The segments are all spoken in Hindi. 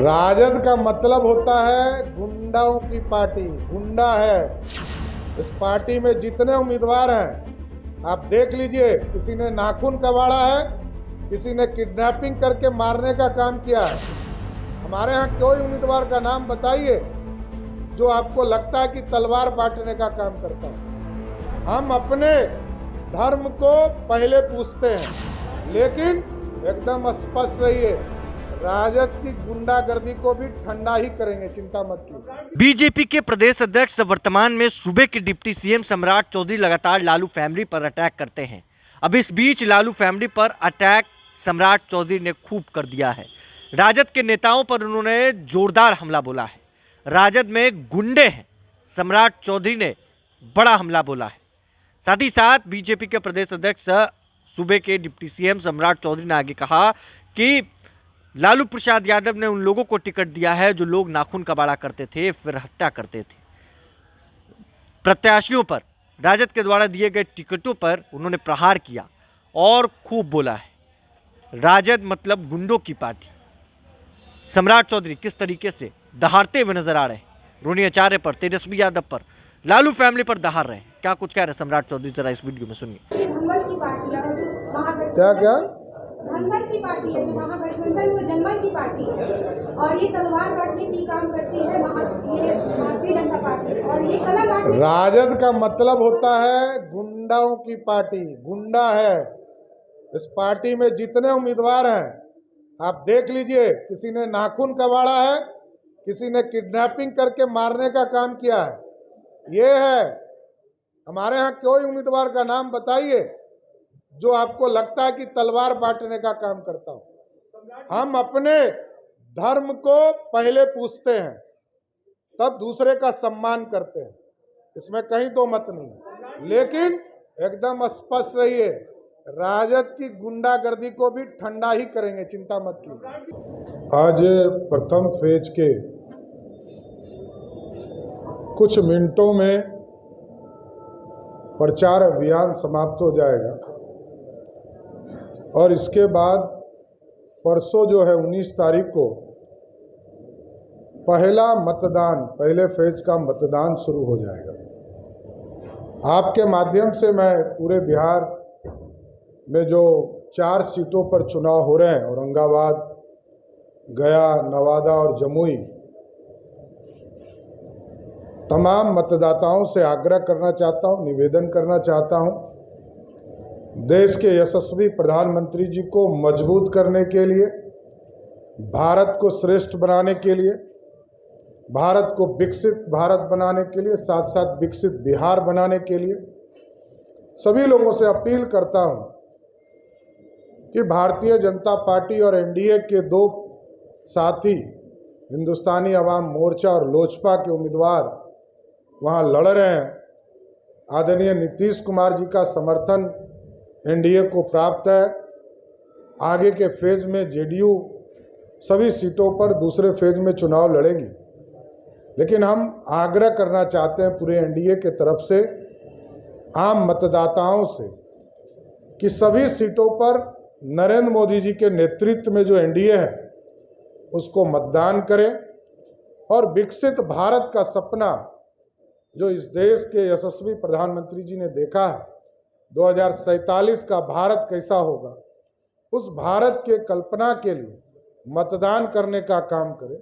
राजद का मतलब होता है गुंडाओं की पार्टी। गुंडा है। इस पार्टी में जितने उम्मीदवार हैं आप देख लीजिए, किसी ने नाखून कबाड़ा है, किसी ने किडनैपिंग करके मारने का काम किया है। हमारे यहाँ कोई उम्मीदवार का नाम बताइए जो आपको लगता है कि तलवार बांटने का काम करता है। हम अपने धर्म को पहले पूछते हैं, लेकिन एकदम स्पष्ट रहिए, राजद की गुंडागर्दी को भी ठंडा ही करेंगे, चिंता मत कीजिए। बीजेपी के प्रदेश अध्यक्ष वर्तमान में सूबे के डिप्टी सीएम सम्राट चौधरी लगातार लालू फैमिली पर अटैक करते हैं। अब इस बीच लालू फैमिली पर अटैक सम्राट चौधरी ने खूब कर दिया है। राजद के नेताओं पर उन्होंने जोरदार हमला बोला है। राजद में गुंडे हैं, सम्राट चौधरी ने बड़ा हमला बोला है। साथ ही साथ बीजेपी के प्रदेश अध्यक्ष सूबे के डिप्टी सीएम सम्राट चौधरी ने आगे कहा कि लालू प्रसाद यादव ने उन लोगों को टिकट दिया है जो लोग नाखून कबाड़ा करते थे, फिर हत्या करते थे। प्रत्याशियों पर राजद के द्वारा दिए गए टिकटों पर उन्होंने प्रहार किया और खूब बोला है राजद मतलब गुंडों की पार्टी। सम्राट चौधरी किस तरीके से दहाड़ते हुए नजर आ रहे हैं, रोनी आचार्य पर, तेजस्वी यादव पर, लालू फैमिली पर दहाड़ रहे हैं। क्या कुछ कह रहे हैं सम्राट चौधरी, जरा इस वीडियो में सुनिए। क्या क्या धनबल की पार्टी है, जो महागठबंधन वो जनमल की पार्टी है, और ये तलवार बांटने की काम करती है ये भारतीय जनता पार्टी, और ये कला बांटने। राजद का मतलब होता है गुंडाओं की पार्टी। गुंडा है। इस पार्टी में जितने उम्मीदवार हैं आप देख लीजिए, किसी ने नाखून कबाड़ा है, किसी ने किडनैपिंग करके मारने का काम किया है। ये है। हमारे यहाँ कोई उम्मीदवार का नाम बताइए जो आपको लगता है कि तलवार बांटने का काम करता हो। हम अपने धर्म को पहले पूछते हैं, तब दूसरे का सम्मान करते हैं, इसमें कहीं दो मत नहीं। लेकिन एकदम स्पष्ट रहिए, राजद की गुंडागर्दी को भी ठंडा ही करेंगे, चिंता मत कीजिए। आज प्रथम फेज के कुछ मिनटों में प्रचार अभियान समाप्त हो जाएगा और इसके बाद परसों जो है 19 तारीख को पहला मतदान, पहले फेज का मतदान शुरू हो जाएगा। आपके माध्यम से मैं पूरे बिहार में जो 4 सीटों पर चुनाव हो रहे हैं, औरंगाबाद, गया, नवादा और जमुई, तमाम मतदाताओं से आग्रह करना चाहता हूं, निवेदन करना चाहता हूं, देश के यशस्वी प्रधानमंत्री जी को मजबूत करने के लिए, भारत को श्रेष्ठ बनाने के लिए, भारत को विकसित भारत बनाने के लिए, साथ साथ विकसित बिहार बनाने के लिए सभी लोगों से अपील करता हूं कि भारतीय जनता पार्टी और एनडीए के दो साथी, हिंदुस्तानी अवाम मोर्चा और लोजपा के उम्मीदवार वहां लड़ रहे हैं। आदरणीय नीतीश कुमार जी का समर्थन एनडीए को प्राप्त है। आगे के फेज में जेडीयू सभी सीटों पर दूसरे फेज में चुनाव लड़ेगी, लेकिन हम आग्रह करना चाहते हैं पूरे एनडीए के तरफ से, आम मतदाताओं से, कि सभी सीटों पर नरेंद्र मोदी जी के नेतृत्व में जो एनडीए है उसको मतदान करें और विकसित भारत का सपना जो इस देश के यशस्वी प्रधानमंत्री जी ने देखा है, 2047 का भारत कैसा होगा, उस भारत के कल्पना के लिए मतदान करने का काम करें।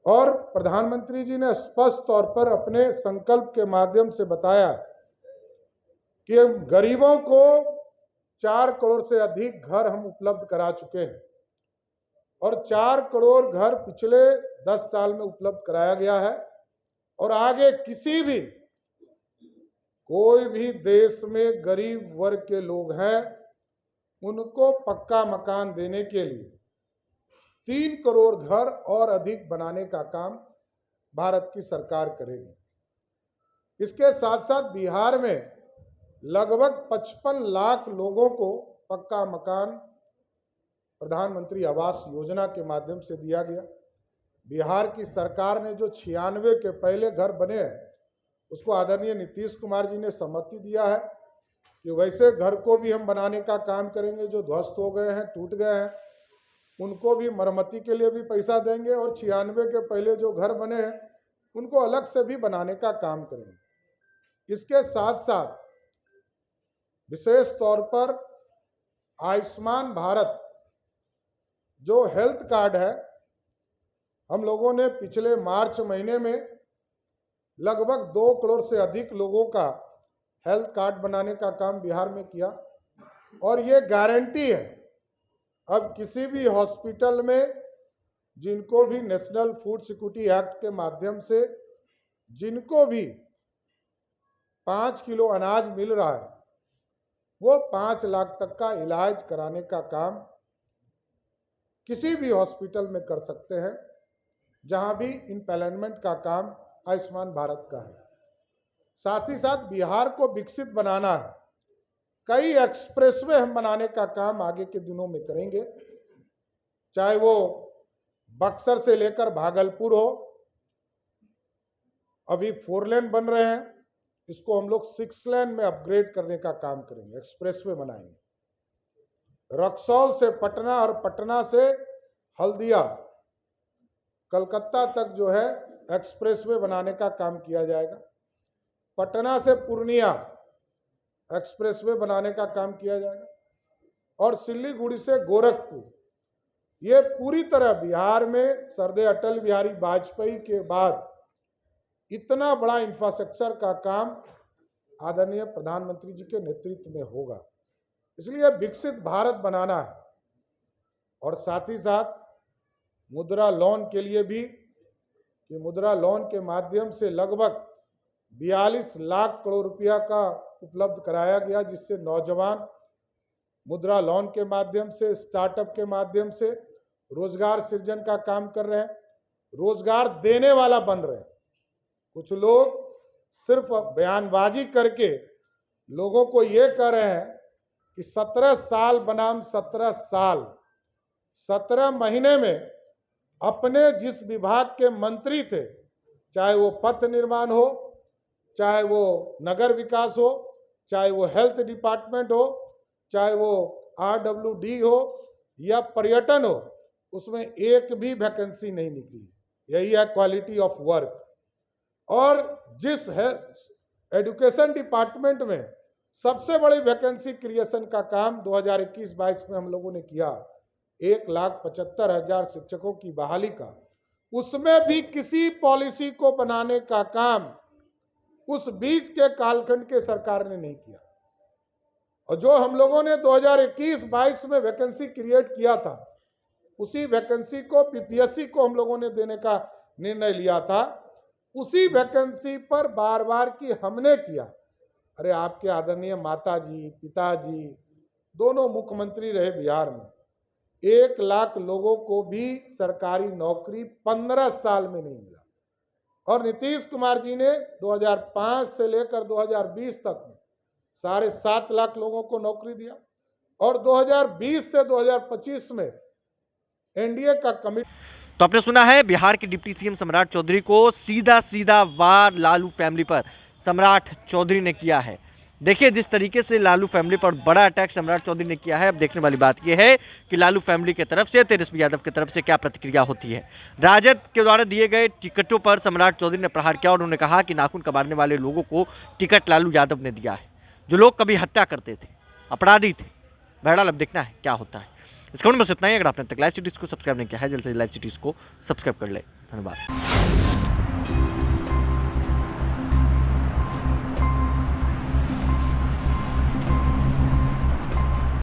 और प्रधानमंत्री जी ने स्पष्ट तौर पर अपने संकल्प के माध्यम से बताया कि गरीबों को 4 करोड़ से अधिक घर हम उपलब्ध करा चुके हैं और 4 करोड़ घर पिछले 10 साल में उपलब्ध कराया गया है। और आगे कोई भी देश में गरीब वर्ग के लोग हैं, उनको पक्का मकान देने के लिए 3 करोड़ घर और अधिक बनाने का काम भारत की सरकार करेगी। इसके साथ साथ बिहार में लगभग 55 लाख लोगों को पक्का मकान प्रधानमंत्री आवास योजना के माध्यम से दिया गया। बिहार की सरकार ने जो 96 के पहले घर बने हैं उसको आदरणीय नीतीश कुमार जी ने सहमति दिया है कि वैसे घर को भी हम बनाने का काम करेंगे जो ध्वस्त हो गए हैं, टूट गए हैं। उनको भी मरम्मती के लिए भी पैसा देंगे और 96 के पहले जो घर बने हैं उनको अलग से भी बनाने का काम करेंगे। इसके साथ साथ विशेष तौर पर आयुष्मान भारत जो हेल्थ कार्ड है, हम लोगों ने पिछले मार्च महीने में लगभग 2 करोड़ से अधिक लोगों का हेल्थ कार्ड बनाने का काम बिहार में किया और ये गारंटी है अब किसी भी हॉस्पिटल में जिनको भी नेशनल फूड सिक्योरिटी एक्ट के माध्यम से जिनको भी 5 किलो अनाज मिल रहा है वो 5 लाख तक का इलाज कराने का काम किसी भी हॉस्पिटल में कर सकते हैं जहां भी इम्प्लॉयमेंट का काम आयुष्मान भारत का है। साथ ही साथ बिहार को विकसित बनाना है, कई एक्सप्रेसवे हम बनाने का काम आगे के दिनों में करेंगे, चाहे वो बक्सर से लेकर भागलपुर हो, अभी 4 लेन बन रहे हैं, इसको हम लोग 6 लेन में अपग्रेड करने का काम करेंगे, एक्सप्रेसवे बनाएंगे। रक्सौल से पटना और पटना से हल्दिया कलकत्ता तक जो है एक्सप्रेसवे बनाने का काम किया जाएगा। पटना से पूर्णिया एक्सप्रेसवे बनाने का काम किया जाएगा और सिल्लीगुड़ी से गोरखपुर, ये पूरी तरह बिहार में सरदे अटल बिहारी वाजपेयी के बाद इतना बड़ा इंफ्रास्ट्रक्चर का काम आदरणीय प्रधानमंत्री जी के नेतृत्व में होगा। इसलिए विकसित भारत बनाना है और साथ ही साथ मुद्रा लोन के लिए भी, कि मुद्रा लोन के माध्यम से लगभग 42 लाख करोड़ रुपया का उपलब्ध कराया गया, जिससे नौजवान मुद्रा लोन के माध्यम से, स्टार्टअप के माध्यम से रोजगार सृजन का काम कर रहे हैं, रोजगार देने वाला बन रहे हैं। कुछ लोग सिर्फ बयानबाजी करके लोगों को ये कह रहे हैं कि 17 साल बनाम 17 साल, 17 महीने में अपने जिस विभाग के मंत्री थे, चाहे वो पथ निर्माण हो, चाहे वो नगर विकास हो, चाहे वो हेल्थ डिपार्टमेंट हो, चाहे वो RWD हो या पर्यटन हो, उसमें एक भी वैकेंसी नहीं निकली। यही है क्वालिटी ऑफ वर्क। और जिस एजुकेशन डिपार्टमेंट में सबसे बड़ी वैकेंसी क्रिएशन का काम 2021-22 में हम लोगों ने किया, 1,75,000 शिक्षकों की बहाली का, उसमें भी किसी पॉलिसी को बनाने का काम उस बीच के कालखंड के सरकार ने नहीं किया। और जो हम लोगों ने 2021-22 में वैकेंसी क्रिएट किया था, उसी वैकेंसी को PPSC को हम लोगों ने देने का निर्णय लिया था। उसी वैकेंसी पर बार बार की हमने किया। अरे आपके आदरणीय माताजी, पिताजी दोनों मुख्यमंत्री रहे बिहार में, 1 लाख लोगों को भी सरकारी नौकरी 15 साल में नहीं मिला। और नीतीश कुमार जी ने 2005 से लेकर 2020 तक में 7.5 लाख लोगों को नौकरी दिया और 2020 से 2025 में NDA का कमिट। तो आपने सुना है बिहार के डिप्टी CM सम्राट चौधरी को सीधा वार लालू फैमिली पर सम्राट चौधरी ने किया है। देखिए जिस तरीके से लालू फैमिली पर बड़ा अटैक सम्राट चौधरी ने किया है, अब देखने वाली बात यह है कि लालू फैमिली की तरफ से, तेजस्वी यादव की तरफ से क्या प्रतिक्रिया होती है। राजद के द्वारा दिए गए टिकटों पर सम्राट चौधरी ने प्रहार किया और उन्होंने कहा कि नाखून कबाड़ने वाले लोगों को टिकट लालू यादव ने दिया है, जो लोग कभी हत्या करते थे, अपराधी थे। बहरहाल अब देखना है क्या होता है। इस खबर में बस इतना ही। अगर आपने तक लाइव सिटीज को सब्सक्राइब नहीं किया है, जल्द से लाइव सिटीज को सब्सक्राइब कर ले। धन्यवाद।